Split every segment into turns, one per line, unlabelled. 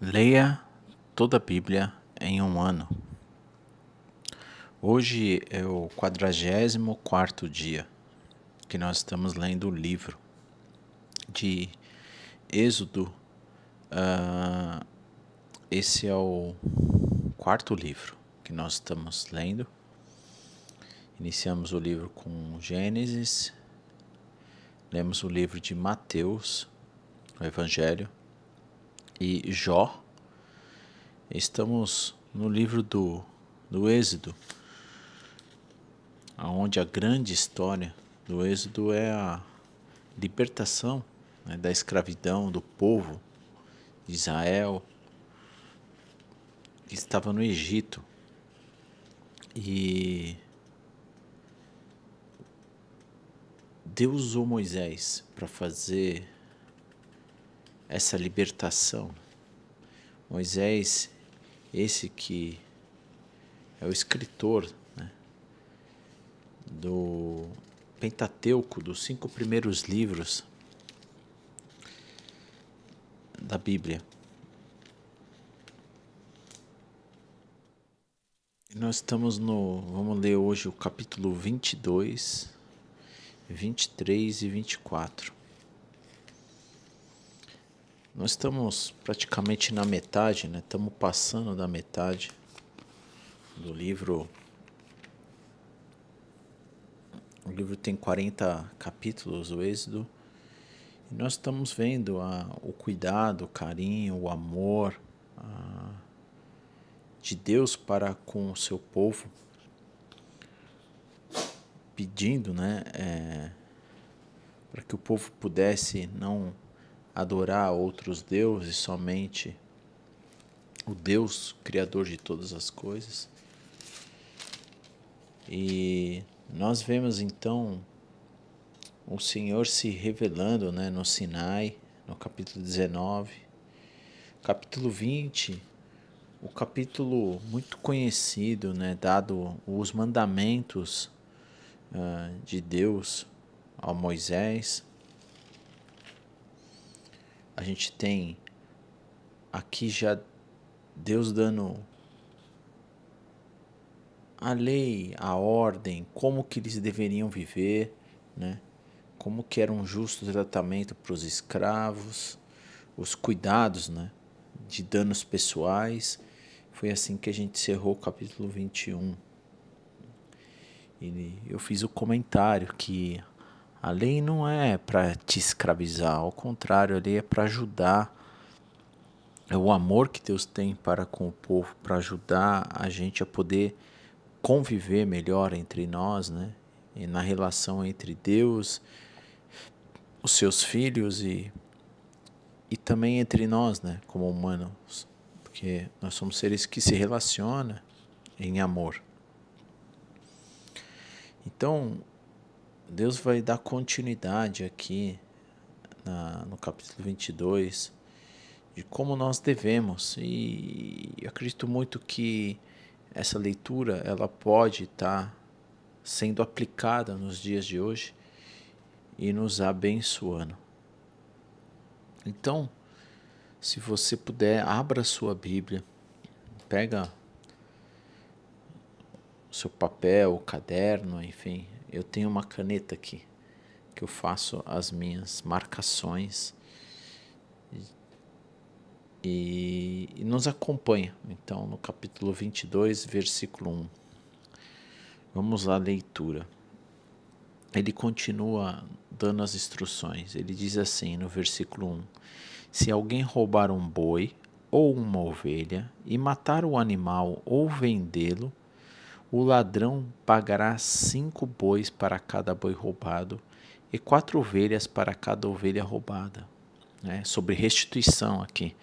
Leia toda a Bíblia em um ano. Hoje é o 44º dia que nós estamos lendo o livro de Êxodo. Esse é o quarto livro que nós estamos lendo. Iniciamos o livro com Gênesis, lemos o livro de Mateus, o Evangelho, e Jó. Estamos no livro do Êxodo, onde a grande história do Êxodo é a libertação, da escravidão do povo de Israel que estava no Egito. E Deus usou Moisés para fazer essa libertação. Moisés, esse que é o escritor, do Pentateuco, dos 5 primeiros livros da Bíblia. Nós estamos vamos ler hoje o capítulo 22, 23 e 24. Nós estamos praticamente na metade, Estamos passando da metade do livro. O livro tem 40 capítulos, o Êxodo. E nós estamos vendo o cuidado, o carinho, o amor de Deus para com o seu povo, pedindo, para que o povo pudesse não adorar outros deuses, somente o Deus criador de todas as coisas. E nós vemos então o Senhor se revelando, no Sinai, no capítulo 19, capítulo 20, o capítulo muito conhecido, dado os mandamentos de Deus ao Moisés. A gente tem aqui já Deus dando a lei, a ordem, como que eles deveriam viver, como que era um justo tratamento para os escravos, os cuidados, de danos pessoais. Foi assim que a gente encerrou o capítulo 21. E eu fiz o comentário que a lei não é para te escravizar, ao contrário, a lei é para ajudar. É o amor que Deus tem para com o povo, para ajudar a gente a poder conviver melhor entre nós, e na relação entre Deus, os seus filhos e também entre nós, como humanos, porque nós somos seres que se relacionam em amor. Então, Deus vai dar continuidade aqui no capítulo 22 de como nós devemos, e eu acredito muito que essa leitura ela pode estar sendo aplicada nos dias de hoje e nos abençoando. Então, se você puder, abra sua Bíblia, pega o seu papel, o caderno, enfim. Eu tenho uma caneta aqui que eu faço as minhas marcações e nos acompanha. Então, no capítulo 22, versículo 1. Vamos à leitura. Ele continua dando as instruções. Ele diz assim no versículo 1: se alguém roubar um boi ou uma ovelha e matar o animal ou vendê-lo, o ladrão pagará 5 bois para cada boi roubado e 4 ovelhas para cada ovelha roubada. Sobre restituição aqui.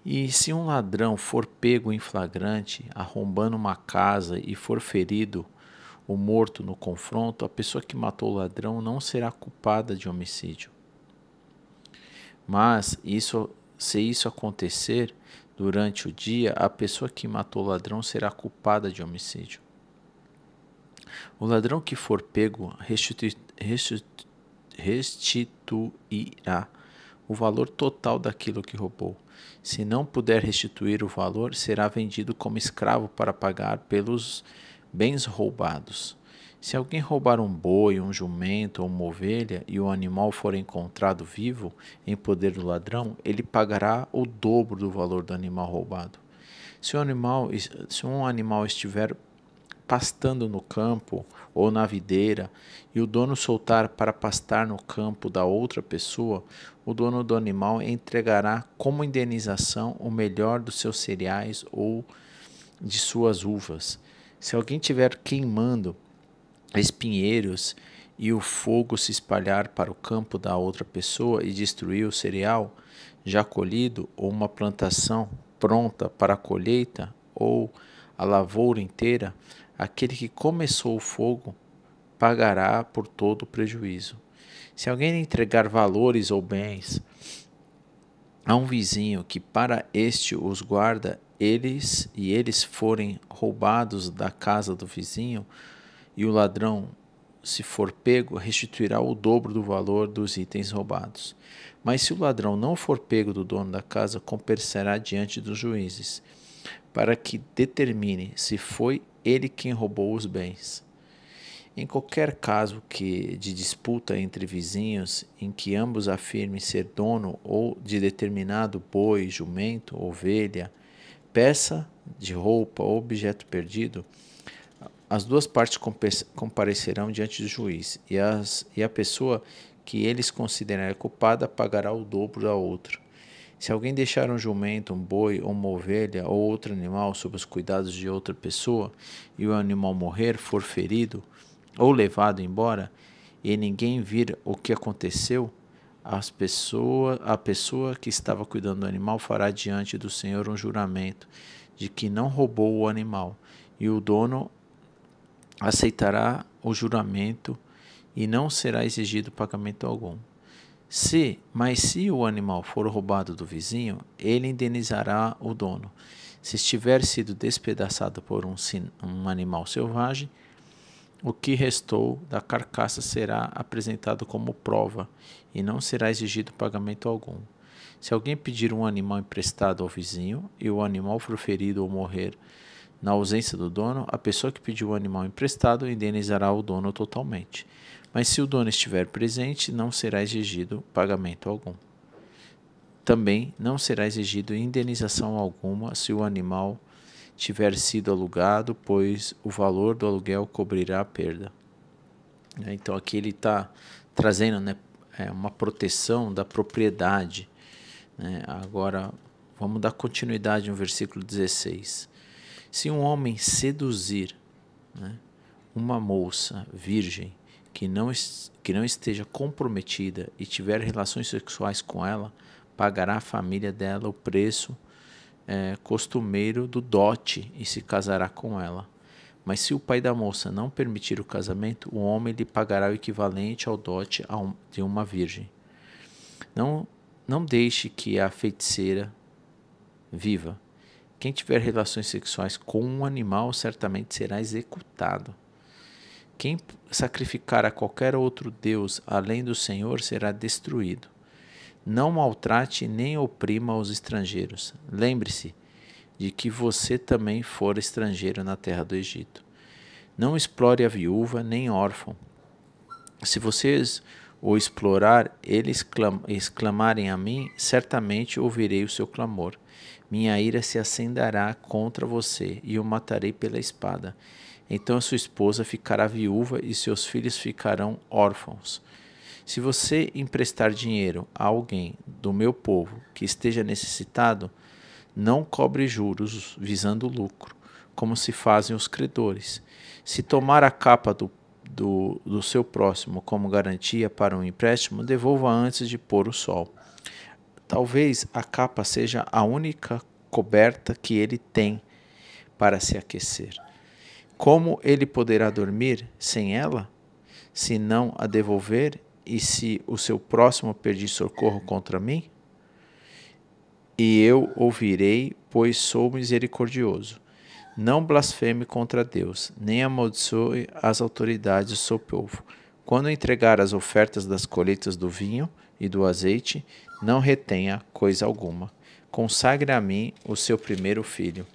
E se um ladrão for pego em flagrante, arrombando uma casa e for ferido ou morto no confronto, a pessoa que matou o ladrão não será culpada de homicídio. Mas se isso acontecer durante o dia, a pessoa que matou o ladrão será culpada de homicídio. O ladrão que for pego restituirá o valor total daquilo que roubou. Se não puder restituir o valor, será vendido como escravo para pagar pelos bens roubados. Se alguém roubar um boi, um jumento ou uma ovelha e o animal for encontrado vivo em poder do ladrão, ele pagará o dobro do valor do animal roubado. Se um animal estiver pastando no campo ou na videira e o dono soltar para pastar no campo da outra pessoa, o dono do animal entregará como indenização o melhor dos seus cereais ou de suas uvas. Se alguém estiver queimando espinheiros e o fogo se espalhar para o campo da outra pessoa e destruir o cereal já colhido ou uma plantação pronta para a colheita ou a lavoura inteira, aquele que começou o fogo pagará por todo o prejuízo. Se alguém entregar valores ou bens a um vizinho que para este os guarda, eles forem roubados da casa do vizinho, e o ladrão, se for pego, restituirá o dobro do valor dos itens roubados. Mas se o ladrão não for pego do dono da casa, comparecerá diante dos juízes, para que determine se foi ele quem roubou os bens. Em qualquer caso de disputa entre vizinhos, em que ambos afirmem ser dono ou de determinado boi, jumento, ovelha, peça de roupa ou objeto perdido, as duas partes comparecerão diante do juiz, e a pessoa que eles considerarem culpada pagará o dobro da outra. Se alguém deixar um jumento, um boi ou uma ovelha ou outro animal sob os cuidados de outra pessoa, e o animal morrer, for ferido ou levado embora, e ninguém vir o que aconteceu, a pessoa que estava cuidando do animal fará diante do Senhor um juramento de que não roubou o animal, e o dono aceitará o juramento e não será exigido pagamento algum. Mas se o animal for roubado do vizinho, ele indenizará o dono. Se estiver sido despedaçado por um animal selvagem, o que restou da carcaça será apresentado como prova e não será exigido pagamento algum. Se alguém pedir um animal emprestado ao vizinho e o animal for ferido ou morrer na ausência do dono, a pessoa que pediu o animal emprestado indenizará o dono totalmente. Mas se o dono estiver presente, não será exigido pagamento algum. Também não será exigido indenização alguma se o animal tiver sido alugado, pois o valor do aluguel cobrirá a perda. Então aqui ele está trazendo, né, uma proteção da propriedade. Agora vamos dar continuidade no versículo 16. Se um homem seduzir, uma moça virgem que não esteja comprometida e tiver relações sexuais com ela, pagará a família dela o preço costumeiro do dote e se casará com ela. Mas se o pai da moça não permitir o casamento, o homem lhe pagará o equivalente ao dote de uma virgem. Não deixe que a feiticeira viva. Quem tiver relações sexuais com um animal certamente será executado. Quem sacrificar a qualquer outro deus além do Senhor será destruído. Não maltrate nem oprima os estrangeiros. Lembre-se de que você também fora estrangeiro na terra do Egito. Não explore a viúva nem órfão. Se vocês o explorar, eles clamarem a mim, certamente ouvirei o seu clamor. Minha ira se acenderá contra você e o matarei pela espada. Então a sua esposa ficará viúva e seus filhos ficarão órfãos. Se você emprestar dinheiro a alguém do meu povo que esteja necessitado, não cobre juros visando lucro, como se fazem os credores. Se tomar a capa do seu próximo como garantia para um empréstimo, devolva antes de pôr o sol. Talvez a capa seja a única coberta que ele tem para se aquecer. Como ele poderá dormir sem ela, se não a devolver, e se o seu próximo pedir socorro contra mim? E eu ouvirei, pois sou misericordioso. Não blasfeme contra Deus, nem amaldiçoe as autoridades do seu povo. Quando entregar as ofertas das colheitas do vinho e do azeite, não retenha coisa alguma. Consagre a mim o seu primeiro filho.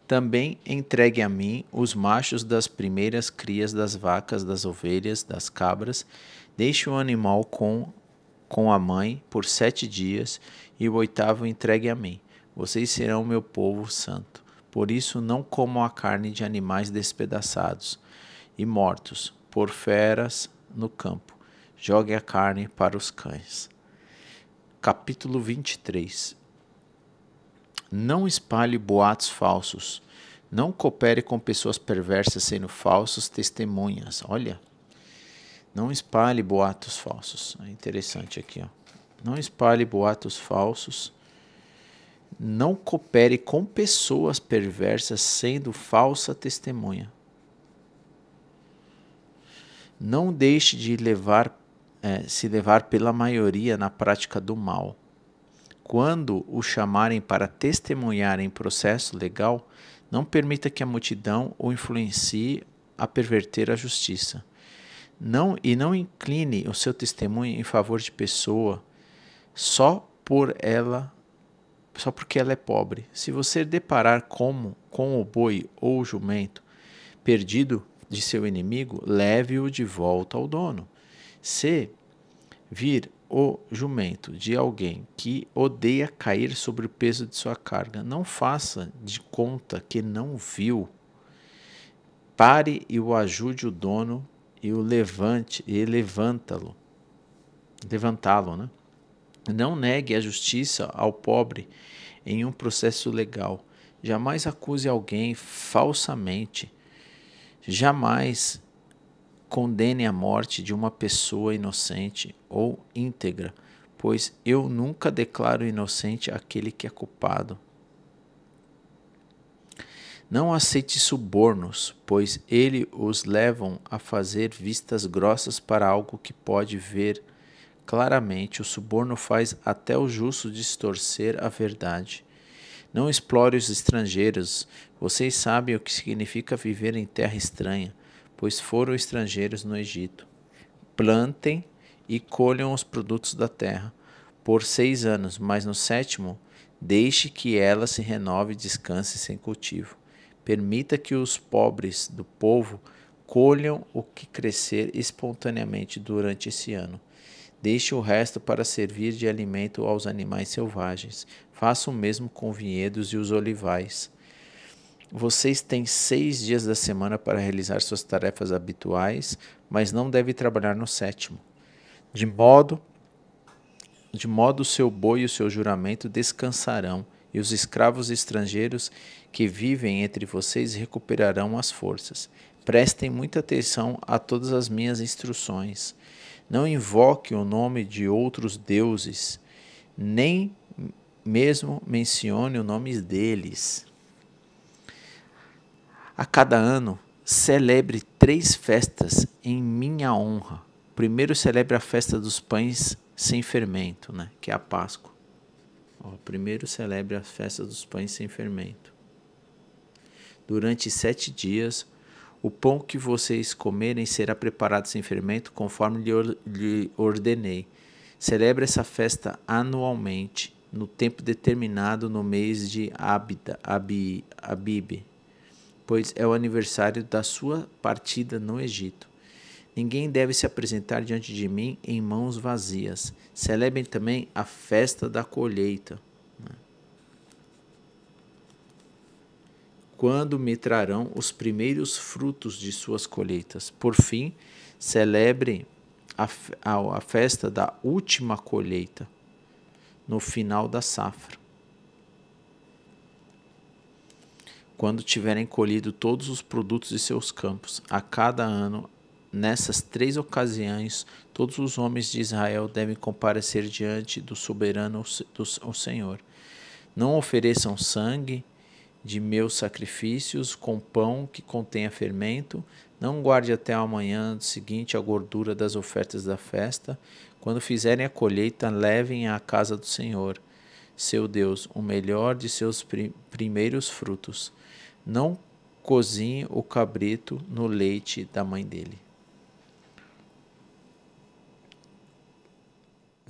Também entregue a mim os machos das primeiras crias das vacas, das ovelhas, das cabras. Deixe o animal com a mãe por 7 dias, e o 8º entregue a mim. Vocês serão meu povo santo. Por isso não comam a carne de animais despedaçados e mortos por feras no campo. Jogue a carne para os cães. Capítulo 23. Não espalhe boatos falsos. Não coopere com pessoas perversas sendo falsos testemunhas. Olha, não espalhe boatos falsos. É interessante aqui, ó. Não espalhe boatos falsos. Não coopere com pessoas perversas sendo falsa testemunha. Não deixe de se levar pela maioria na prática do mal. Quando o chamarem para testemunhar em processo legal, não permita que a multidão o influencie a perverter a justiça. Não incline o seu testemunho em favor de pessoa só porque ela é pobre. Se você deparar com o boi ou o jumento perdido de seu inimigo, leve-o de volta ao dono. Se vir o jumento de alguém que odeia cair sobre o peso de sua carga, não faça de conta que não viu. Pare e o ajude o dono e o levantá-lo, né? Não negue a justiça ao pobre em um processo legal. Jamais acuse alguém falsamente. Jamais condene a morte de uma pessoa inocente ou íntegra, pois eu nunca declaro inocente aquele que é culpado. Não aceite subornos, pois eles os levam a fazer vistas grossas para algo que pode ver claramente. O suborno faz até o justo distorcer a verdade. Não explore os estrangeiros. Vocês sabem o que significa viver em terra estranha, pois foram estrangeiros no Egito. Plantem e colham os produtos da terra por 6 anos, mas no 7º, deixe que ela se renove e descanse sem cultivo. Permita que os pobres do povo colham o que crescer espontaneamente durante esse ano. Deixe o resto para servir de alimento aos animais selvagens. Faça o mesmo com vinhedos e os olivais. Vocês têm 6 dias da semana para realizar suas tarefas habituais, mas não devem trabalhar no 7º. De modo o seu boi e o seu juramento descansarão, e os escravos estrangeiros que vivem entre vocês recuperarão as forças. Prestem muita atenção a todas as minhas instruções. Não invoque o nome de outros deuses, nem mesmo mencione o nome deles. A cada ano, celebre 3 festas em minha honra. Primeiro, celebre a festa dos pães sem fermento, né, que é a Páscoa. Primeiro, celebre a festa dos pães sem fermento. Durante 7 dias, o pão que vocês comerem será preparado sem fermento, conforme lhe ordenei. Celebre essa festa anualmente, no tempo determinado no mês de Abibe, pois é o aniversário da sua partida no Egito. Ninguém deve se apresentar diante de mim em mãos vazias. Celebrem também a festa da colheita, quando me trarão os primeiros frutos de suas colheitas. Por fim, celebrem a festa da última colheita, no final da safra, quando tiverem colhido todos os produtos de seus campos. A cada ano, nessas 3 ocasiões, todos os homens de Israel devem comparecer diante do soberano, o Senhor. Não ofereçam sangue de meus sacrifícios com pão que contenha fermento. Não guarde até a manhã seguinte a gordura das ofertas da festa. Quando fizerem a colheita, levem à casa do Senhor, seu Deus, o melhor de seus primeiros frutos. Não cozinhe o cabrito no leite da mãe dele.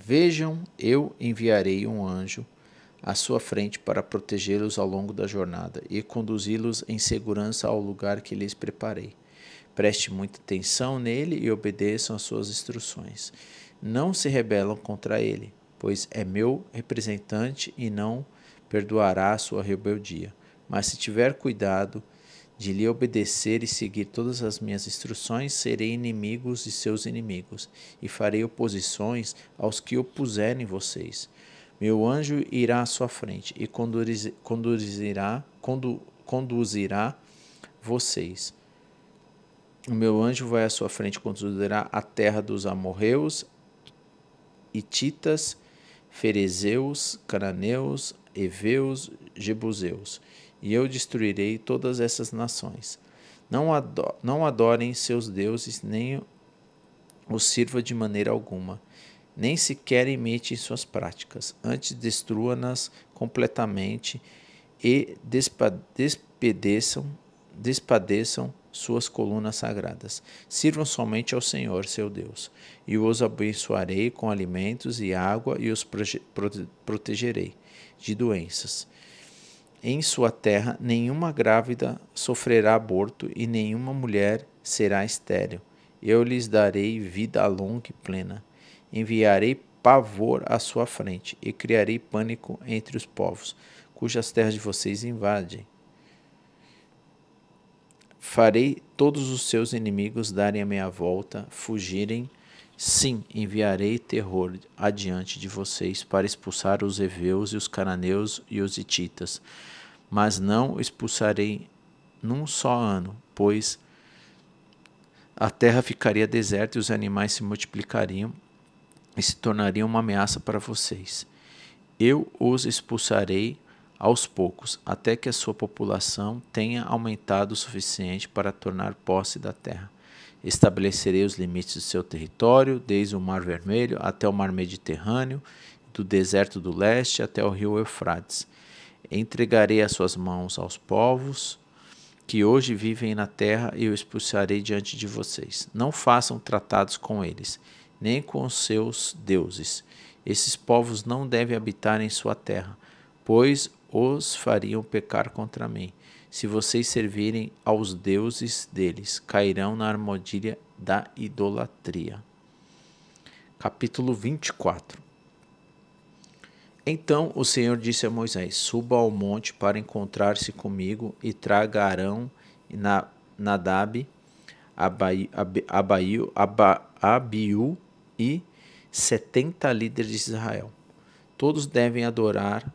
Vejam, eu enviarei um anjo à sua frente para protegê-los ao longo da jornada e conduzi-los em segurança ao lugar que lhes preparei. Preste muita atenção nele e obedeçam às suas instruções. Não se rebelam contra ele, pois é meu representante e não perdoará a sua rebeldia. Mas se tiver cuidado de lhe obedecer e seguir todas as minhas instruções, serei inimigos de seus inimigos, e farei oposições aos que opuserem vocês. Meu anjo irá à sua frente e conduzirá vocês. O meu anjo vai à sua frente e conduzirá a terra dos amorreus, hititas, ferezeus, cananeus, heveus, jebuseus, e eu destruirei todas essas nações. Não adorem seus deuses, nem os sirva de maneira alguma, nem sequer imite suas práticas. Antes destrua-nas completamente e despadeçam suas colunas sagradas. Sirvam somente ao Senhor, seu Deus, e os abençoarei com alimentos e água e os protegerei de doenças. Em sua terra, nenhuma grávida sofrerá aborto e nenhuma mulher será estéril. Eu lhes darei vida longa e plena. Enviarei pavor à sua frente e criarei pânico entre os povos, cujas terras de vocês invadem. Farei todos os seus inimigos darem a meia volta, fugirem. Sim, enviarei terror adiante de vocês para expulsar os heveus e os cananeus e os hititas. Mas não expulsarei num só ano, pois a terra ficaria deserta e os animais se multiplicariam e se tornariam uma ameaça para vocês. Eu os expulsarei aos poucos, até que a sua população tenha aumentado o suficiente para tornar posse da terra. Estabelecerei os limites do seu território, desde o Mar Vermelho até o Mar Mediterrâneo, do deserto do leste até o rio Eufrates. Entregarei as suas mãos aos povos que hoje vivem na terra e o expulsarei diante de vocês. Não façam tratados com eles, nem com os seus deuses. Esses povos não devem habitar em sua terra, pois os fariam pecar contra mim. Se vocês servirem aos deuses deles, cairão na armadilha da idolatria. Capítulo 24. Então o Senhor disse a Moisés: Suba ao monte para encontrar-se comigo e traga Arão, Nadab, Abiú e 70 líderes de Israel. Todos devem adorar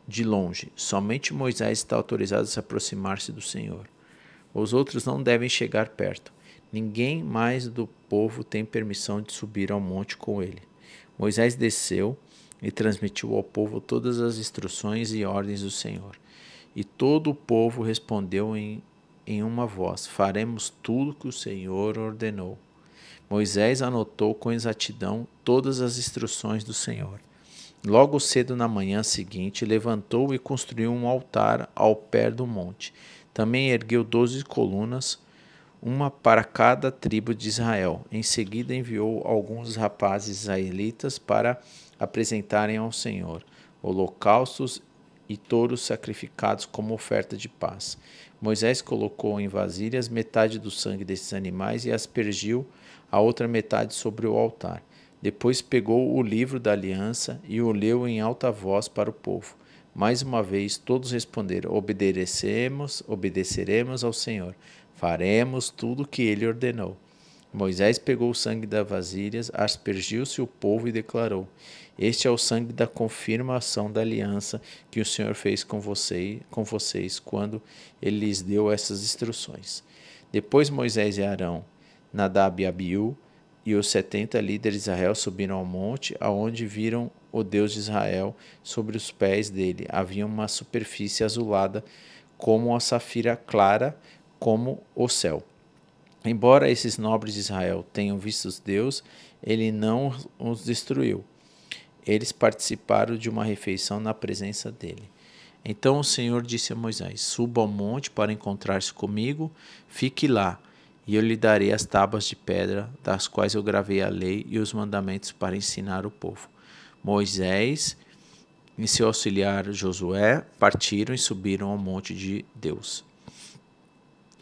de longe. Somente Moisés está autorizado a se aproximar-se do Senhor. Os outros não devem chegar perto. Ninguém mais do povo tem permissão de subir ao monte com ele. Moisés desceu e transmitiu ao povo todas as instruções e ordens do Senhor. E todo o povo respondeu em uma voz: Faremos tudo que o Senhor ordenou. Moisés anotou com exatidão todas as instruções do Senhor. Logo cedo na manhã seguinte, levantou e construiu um altar ao pé do monte. Também ergueu 12 colunas, uma para cada tribo de Israel. Em seguida enviou alguns rapazes israelitas para apresentarem ao Senhor holocaustos e touros sacrificados como oferta de paz. Moisés colocou em vasilhas metade do sangue desses animais e aspergiu a outra metade sobre o altar. Depois pegou o livro da aliança e o leu em alta voz para o povo. Mais uma vez todos responderam: obedeceremos ao Senhor. Faremos tudo o que ele ordenou. Moisés pegou o sangue das vasilhas, aspergiu-se o povo e declarou: Este é o sangue da confirmação da aliança que o Senhor fez com vocês quando ele lhes deu essas instruções. Depois Moisés e Arão, Nadab e Abiú e os 70 líderes de Israel subiram ao monte, aonde viram o Deus de Israel. Sobre os pés dele havia uma superfície azulada, como a safira clara, como o céu. Embora esses nobres de Israel tenham visto Deus, ele não os destruiu. Eles participaram de uma refeição na presença dele. Então o Senhor disse a Moisés: Suba ao monte para encontrar-se comigo, fique lá. e eu lhe darei as tábuas de pedra, das quais eu gravei a lei e os mandamentos para ensinar o povo. Moisés e seu auxiliar Josué partiram e subiram ao monte de Deus.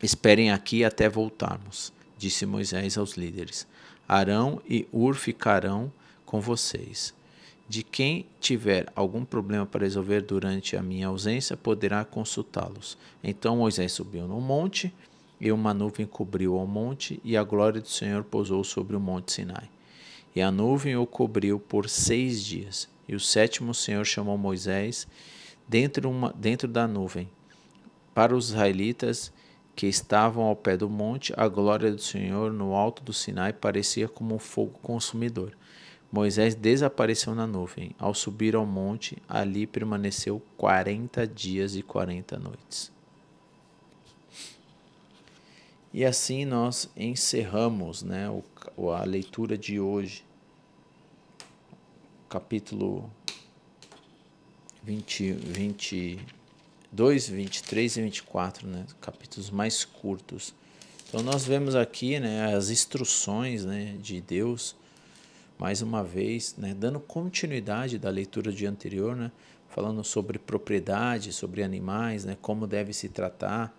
Esperem aqui até voltarmos, disse Moisés aos líderes. Arão e Hur ficarão com vocês. De quem tiver algum problema para resolver durante a minha ausência, poderá consultá-los. Então Moisés subiu no monte, e uma nuvem cobriu o monte, e a glória do Senhor pousou sobre o monte Sinai. E a nuvem o cobriu por 6 dias. E o sétimo o Senhor chamou Moisés dentro da nuvem. Para os israelitas que estavam ao pé do monte, a glória do Senhor no alto do Sinai parecia como um fogo consumidor. Moisés desapareceu na nuvem. Ao subir ao monte, ali permaneceu 40 dias e 40 noites. E assim nós encerramos, né, a leitura de hoje. Capítulo 22, 23 e 24, né, capítulos mais curtos. Então nós vemos aqui, né, as instruções, né, de Deus, mais uma vez, né, dando continuidade da leitura do dia anterior, né, falando sobre propriedade, sobre animais, né, como deve se tratar,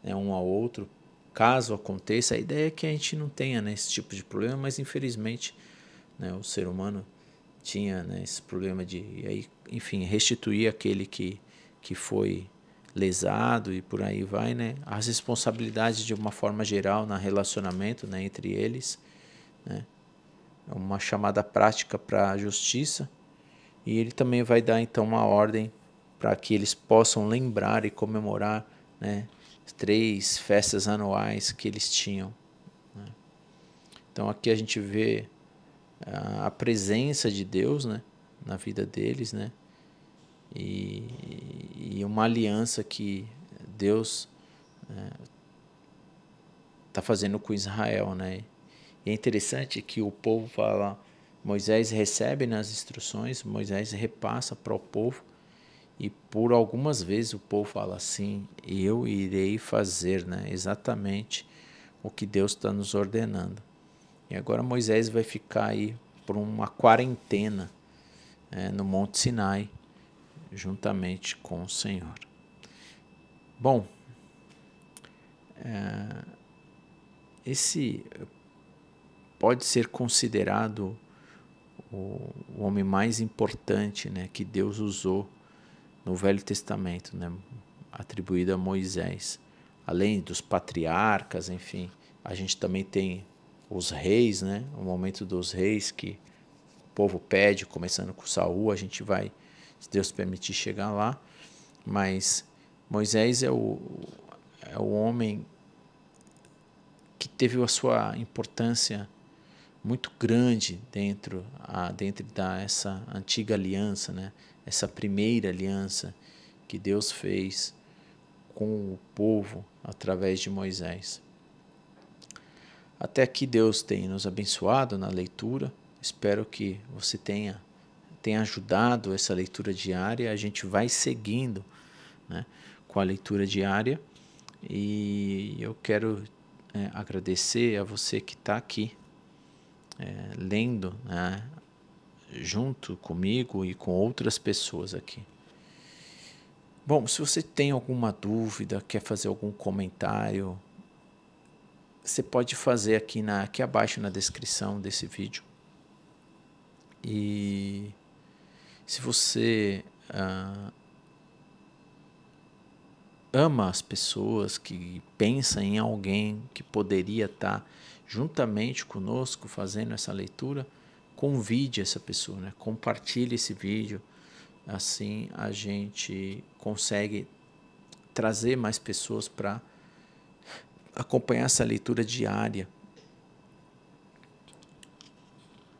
né, um ao outro, caso aconteça. A ideia é que a gente não tenha, né, esse tipo de problema, mas infelizmente, né, o ser humano tinha, né, esse problema de, aí, enfim, restituir aquele que foi lesado e por aí vai, né, as responsabilidades de uma forma geral no relacionamento, né, entre eles, né, uma chamada prática para a justiça, e ele também vai dar então uma ordem para que eles possam lembrar e comemorar, né, 3 festas anuais que eles tinham, né. Então aqui a gente vê a presença de Deus, né, na vida deles, né, e uma aliança que Deus está fazendo com Israel, né. E é interessante que o povo fala, Moisés recebe nas instruções, Moisés repassa para o povo, e por algumas vezes o povo fala assim, eu irei fazer, né, exatamente o que Deus está nos ordenando. E agora Moisés vai ficar aí por uma quarentena, no Monte Sinai, juntamente com o Senhor. Bom, esse pode ser considerado o homem mais importante, né, que Deus usou no Velho Testamento, né, atribuído a Moisés. Além dos patriarcas, enfim, a gente também tem os reis, né, o momento dos reis que o povo pede, começando com Saul, a gente vai, se Deus permitir, chegar lá, mas Moisés é o homem que teve a sua importância muito grande dentro dessa antiga aliança, né? Essa primeira aliança que Deus fez com o povo através de Moisés. Até aqui Deus tem nos abençoado na leitura. Espero que você tenha ajudado essa leitura diária. A gente vai seguindo, né, com a leitura diária, e eu quero agradecer a você que está aqui lendo, né, junto comigo e com outras pessoas aqui. Bom, se você tem alguma dúvida, quer fazer algum comentário, você pode fazer aqui abaixo na descrição desse vídeo. E se você ama as pessoas, que pensa em alguém que poderia estar juntamente conosco fazendo essa leitura, convide essa pessoa, né? Compartilhe esse vídeo, assim a gente consegue trazer mais pessoas para acompanhar essa leitura diária.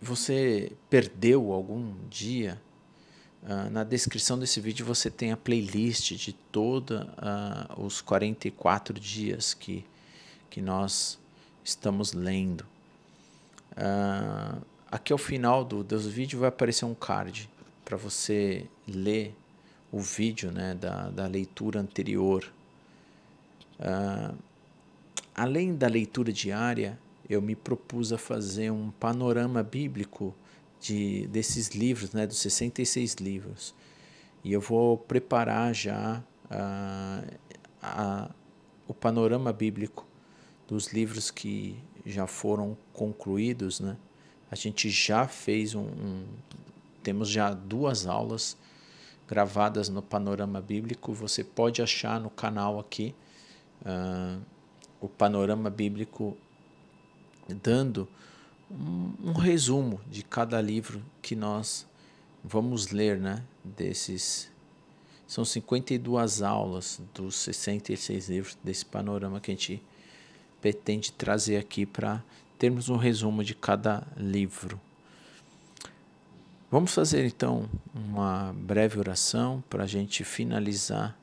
Você perdeu algum dia? Na descrição desse vídeo você tem a playlist de todos os 44 dias que nós estamos lendo. Aqui ao final do vídeo vai aparecer um card para você ler o vídeo, né, da leitura anterior. além da leitura diária, eu me propus a fazer um panorama bíblico desses livros, né, dos 66 livros. E eu vou preparar já o panorama bíblico dos livros que já foram concluídos, né? A gente já fez temos já 2 aulas gravadas no panorama bíblico. Você pode achar no canal aqui o panorama bíblico dando um resumo de cada livro que nós vamos ler, né? São 52 aulas dos 66 livros desse panorama que a gente pretende trazer aqui para termos um resumo de cada livro. Vamos fazer então uma breve oração para a gente finalizar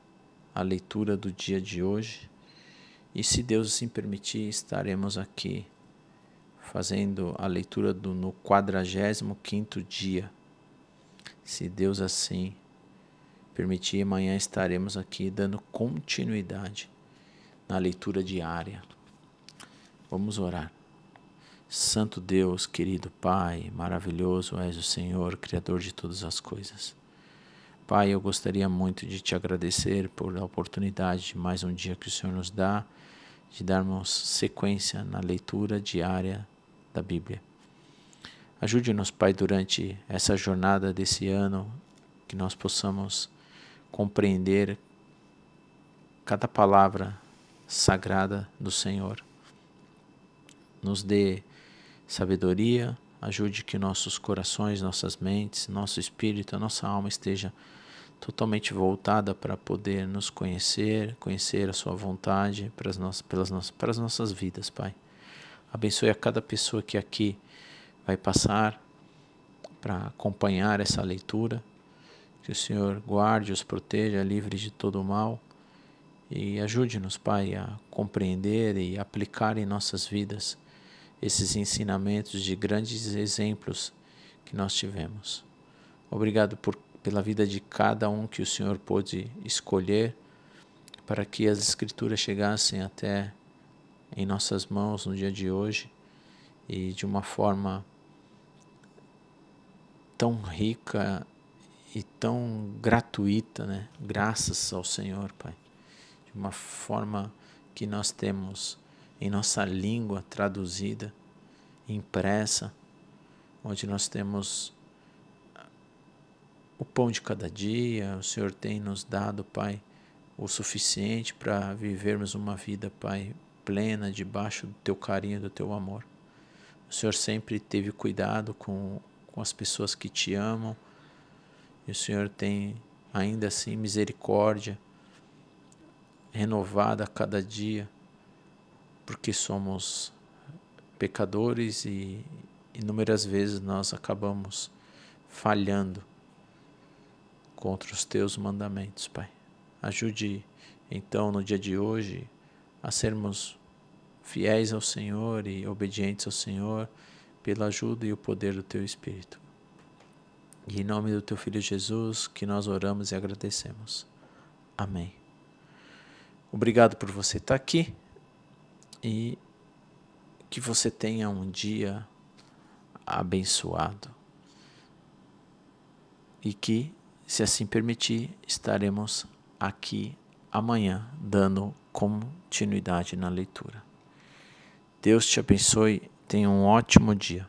a leitura do dia de hoje. E se Deus assim permitir, estaremos aqui fazendo a leitura no 45º dia. Se Deus assim permitir, amanhã estaremos aqui dando continuidade na leitura diária. Vamos orar. Santo Deus, querido Pai, maravilhoso és o Senhor, Criador de todas as coisas. Pai, eu gostaria muito de te agradecer por a oportunidade de mais um dia que o Senhor nos dá, de darmos sequência na leitura diária da Bíblia. Ajude-nos, Pai, durante essa jornada desse ano, que nós possamos compreender cada palavra sagrada do Senhor. Nos dê sabedoria, ajude que nossos corações, nossas mentes, nosso espírito, a nossa alma esteja totalmente voltada para poder nos conhecer a sua vontade para as nossas vidas, Pai. Abençoe a cada pessoa que aqui vai passar para acompanhar essa leitura. Que o Senhor guarde, os proteja, livre de todo o mal. E ajude-nos, Pai, a compreender e aplicar em nossas vidas esses ensinamentos de grandes exemplos que nós tivemos. Obrigado pela vida de cada um que o Senhor pôde escolher para que as Escrituras chegassem até em nossas mãos no dia de hoje e de uma forma tão rica e tão gratuita, né? Graças ao Senhor, Pai. De uma forma que nós temos em nossa língua traduzida, impressa, onde nós temos o pão de cada dia. O Senhor tem nos dado, Pai, o suficiente para vivermos uma vida, Pai, plena, debaixo do Teu carinho, do Teu amor. O Senhor sempre teve cuidado com as pessoas que Te amam, e o Senhor tem ainda assim misericórdia renovada a cada dia, porque somos pecadores e inúmeras vezes nós acabamos falhando contra os Teus mandamentos, Pai. Ajude então no dia de hoje a sermos fiéis ao Senhor e obedientes ao Senhor pela ajuda e o poder do Teu Espírito. E em nome do Teu Filho Jesus que nós oramos e agradecemos. Amém. Obrigado por você estar aqui e que você tenha um dia abençoado. E que, se assim permitir, estaremos aqui amanhã dando continuidade na leitura. Deus te abençoe, tenha um ótimo dia.